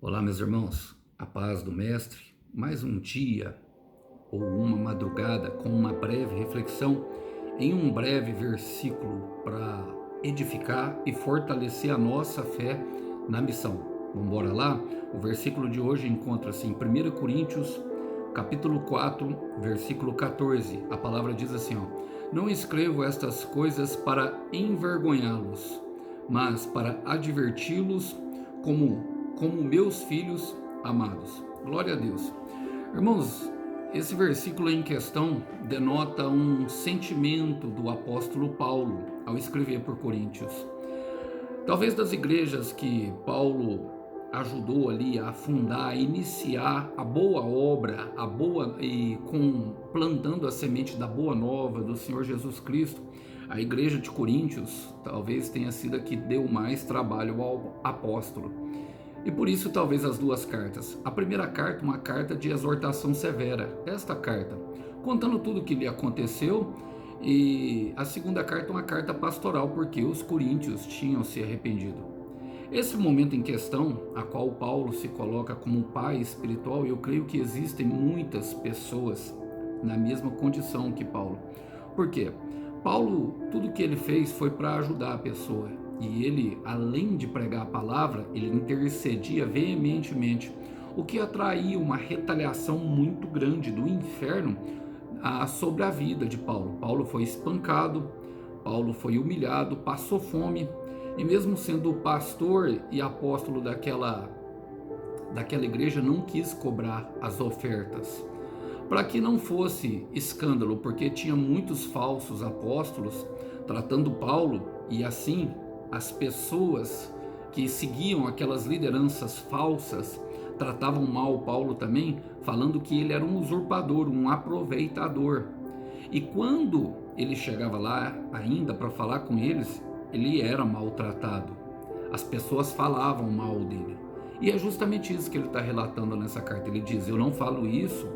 Olá, meus irmãos, a paz do Mestre, mais um dia ou uma madrugada com uma breve reflexão em um breve versículo para edificar e fortalecer a nossa fé na missão. Vamos embora lá? O versículo de hoje encontra-se em 1 Coríntios, capítulo 4, versículo 14. A palavra diz assim, não escrevo estas coisas para envergonhá-los, mas para adverti-los como meus filhos amados. Glória a Deus. Irmãos, esse versículo em questão denota um sentimento do apóstolo Paulo ao escrever por Coríntios. Talvez das igrejas que Paulo ajudou ali a fundar, a iniciar a boa obra, plantando a semente da boa nova do Senhor Jesus Cristo, a igreja de Coríntios talvez tenha sido a que deu mais trabalho ao apóstolo. E por isso talvez as duas cartas. A primeira carta, uma carta de exortação severa, esta carta, contando tudo o que lhe aconteceu, e a segunda carta, uma carta pastoral, porque os coríntios tinham se arrependido. Esse momento em questão, a qual Paulo se coloca como pai espiritual, eu creio que existem muitas pessoas na mesma condição que Paulo. Por quê? Paulo, tudo que ele fez foi para ajudar a pessoa. E ele, além de pregar a palavra, ele intercedia veementemente, o que atraía uma retaliação muito grande do inferno sobre a vida de Paulo. Paulo foi espancado, Paulo foi humilhado, passou fome, e mesmo sendo pastor e apóstolo daquela igreja, não quis cobrar as ofertas. Para que não fosse escândalo, porque tinha muitos falsos apóstolos tratando Paulo, e assim as pessoas que seguiam aquelas lideranças falsas tratavam mal Paulo também, falando que ele era um usurpador, um aproveitador. E quando ele chegava lá ainda para falar com eles, ele era maltratado. As pessoas falavam mal dele. E é justamente isso que ele está relatando nessa carta. Ele diz, eu não falo isso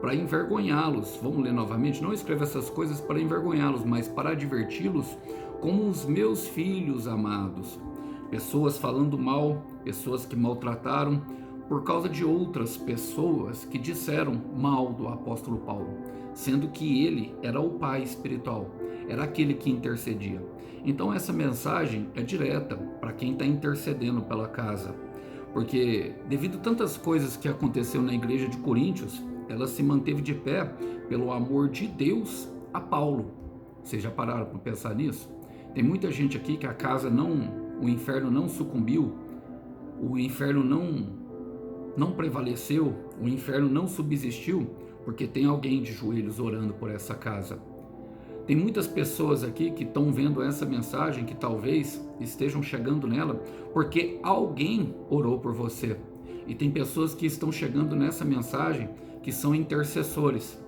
para envergonhá-los. Vamos ler novamente? Não escrevo essas coisas para envergonhá-los, mas para adverti-los como os meus filhos amados. Pessoas falando mal, pessoas que maltrataram, por causa de outras pessoas que disseram mal do apóstolo Paulo, sendo que ele era o pai espiritual, era aquele que intercedia. Então essa mensagem é direta para quem está intercedendo pela casa, porque devido a tantas coisas que aconteceu na igreja de Coríntios, ela se manteve de pé pelo amor de Deus a Paulo. Vocês já pararam para pensar nisso? Tem muita gente aqui que o inferno não sucumbiu, o inferno não prevaleceu, o inferno não subsistiu, porque tem alguém de joelhos orando por essa casa. Tem muitas pessoas aqui que estão vendo essa mensagem, que talvez estejam chegando nela, porque alguém orou por você. E tem pessoas que estão chegando nessa mensagem, que são intercessores,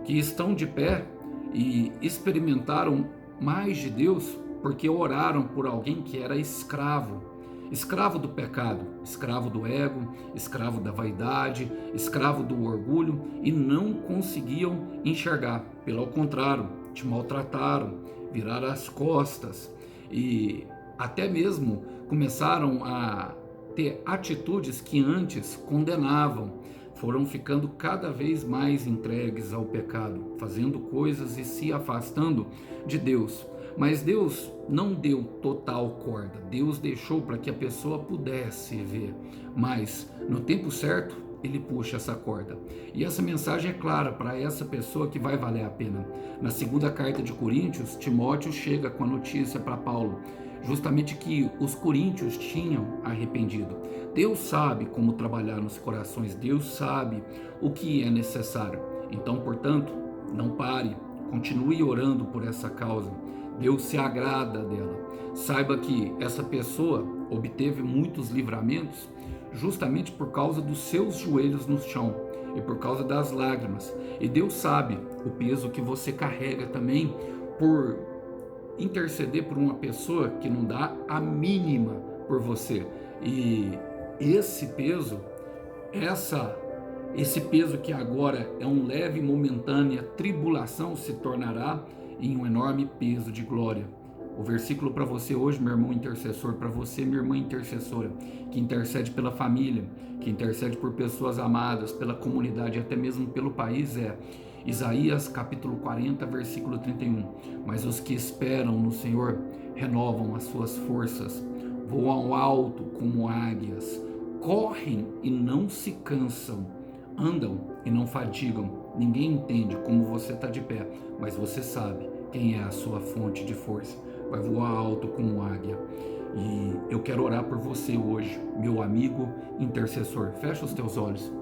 que estão de pé e experimentaram mais de Deus, porque oraram por alguém que era escravo do pecado, escravo do ego, escravo da vaidade, escravo do orgulho, e não conseguiam enxergar. Pelo contrário, te maltrataram, viraram as costas e até mesmo começaram a ter atitudes que antes condenavam, foram ficando cada vez mais entregues ao pecado, fazendo coisas e se afastando de Deus. Mas Deus não deu total corda, Deus deixou para que a pessoa pudesse ver, mas no tempo certo ele puxa essa corda. E essa mensagem é clara para essa pessoa que vai valer a pena. Na segunda carta de Coríntios, Timóteo chega com a notícia para Paulo, justamente que os coríntios tinham arrependido. Deus sabe como trabalhar nos corações, Deus sabe o que é necessário. Então, portanto, não pare, continue orando por essa causa. Deus se agrada dela. Saiba que essa pessoa obteve muitos livramentos justamente por causa dos seus joelhos no chão e por causa das lágrimas. E Deus sabe o peso que você carrega também por interceder por uma pessoa que não dá a mínima por você. E esse peso, esse peso que agora é um leve e momentânea tribulação, se tornará em um enorme peso de glória. O versículo para você hoje, meu irmão intercessor, para você, minha irmã intercessora, que intercede pela família, que intercede por pessoas amadas, pela comunidade e até mesmo pelo país, é Isaías capítulo 40, versículo 31. Mas os que esperam no Senhor renovam as suas forças, voam alto como águias, correm e não se cansam, andam e não fadigam. Ninguém entende como você está de pé, mas você sabe quem é a sua fonte de força. Vai voar alto como águia. E eu quero orar por você hoje, meu amigo intercessor. Fecha os teus olhos.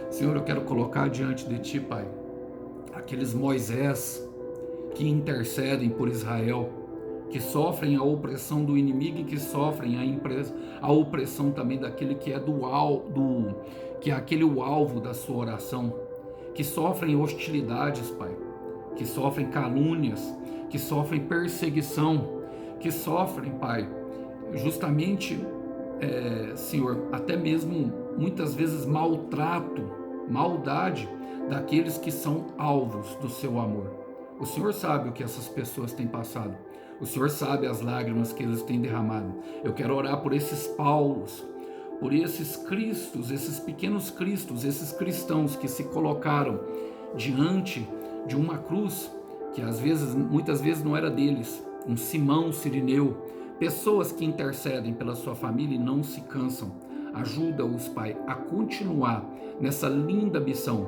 Senhor, eu quero colocar diante de Ti, Pai, aqueles Moisés que intercedem por Israel, que sofrem a opressão do inimigo e que sofrem a opressão também daquele que é que é aquele o alvo da sua oração, que sofrem hostilidades, Pai, que sofrem calúnias, que sofrem perseguição, que sofrem, Pai, justamente, Senhor, até mesmo muitas vezes maltrato, maldade daqueles que são alvos do seu amor. O Senhor sabe o que essas pessoas têm passado. O Senhor sabe as lágrimas que eles têm derramado. Eu quero orar por esses Paulos, por esses Cristos, esses pequenos Cristos, esses cristãos que se colocaram diante de uma cruz que muitas vezes não era deles, um Simão Cirineu, pessoas que intercedem pela sua família e não se cansam. Ajuda-os, Pai, a continuar nessa linda missão.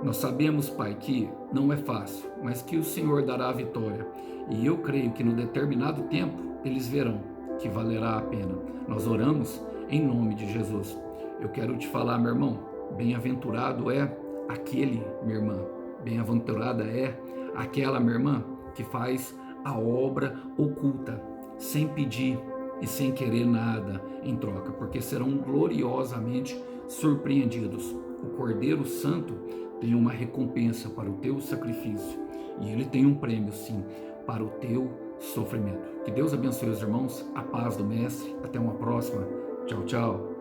Nós sabemos, Pai, que não é fácil, mas que o Senhor dará a vitória. E eu creio que no determinado tempo eles verão que valerá a pena. Nós oramos em nome de Jesus. Eu quero te falar, meu irmão, bem-aventurado é aquele, minha irmã, bem-aventurada é aquela, minha irmã, que faz a obra oculta, sem pedir e sem querer nada em troca, porque serão gloriosamente surpreendidos. O Cordeiro Santo tem uma recompensa para o teu sacrifício e ele tem um prêmio, sim, para o teu sofrimento. Que Deus abençoe os irmãos, a paz do Mestre. Até uma próxima. Tchau, tchau.